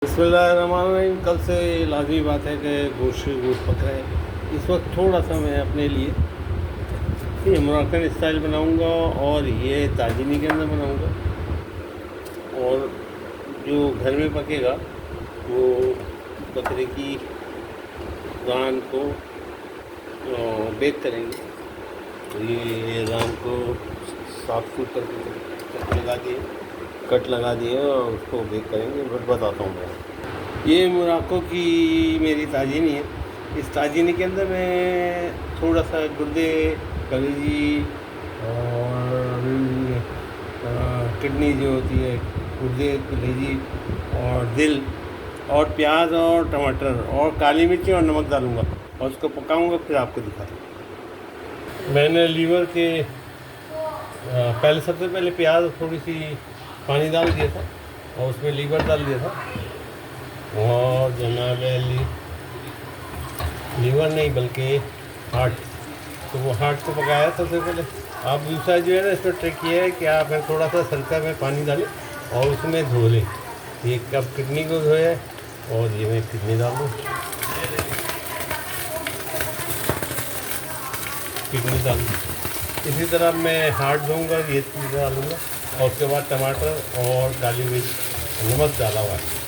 बिस्मिल्लाहिर्रहमानिर्रहीम। कल से लाज़मी बात है कि गोश्त पक रहा है। इस वक्त थोड़ा सा मैं अपने लिए ये मोरक्कन स्टाइल बनाऊंगा और ये ताजीनी के अंदर बनाऊंगा। और जो घर में पकेगा वो बकरे की रान को बेक करेंगे। तो ये रान को साफ सूफ करके कट लगा दिए और उसको बेक करेंगे। बस बताता हूँ मैं। ये मोरक्को की मेरी ताजीनी है। इस ताजीनी के अंदर मैं थोड़ा सा गुर्दे, कलेजी और किडनी जो होती है, गुर्दे, कलेजी और दिल और प्याज और टमाटर और काली मिर्ची और नमक डालूँगा और उसको पकाऊँगा, फिर आपको दिखाता। मैंने लीवर के सबसे पहले प्याज थोड़ी सी पानी डाल दिया था और उसमें लीवर डाल दिया था। और जनाब लीवर नहीं बल्कि हार्ट, तो वो हार्ट को पकाया सबसे पहले। आप दूसरा जो है ना, इसमें ट्रिक ये है कि आप थोड़ा सा सरका में पानी डालें और उसमें धो लें। ये कब किडनी को धोए और ये मैं किडनी डाल दूँ, किडनी डाल दूँ। इसी तरह मैं हार्ट दूँगा, ये चीज़ डालूँगा और उसके बाद टमाटर और काली मिर्च, नमक डाला हुआ है।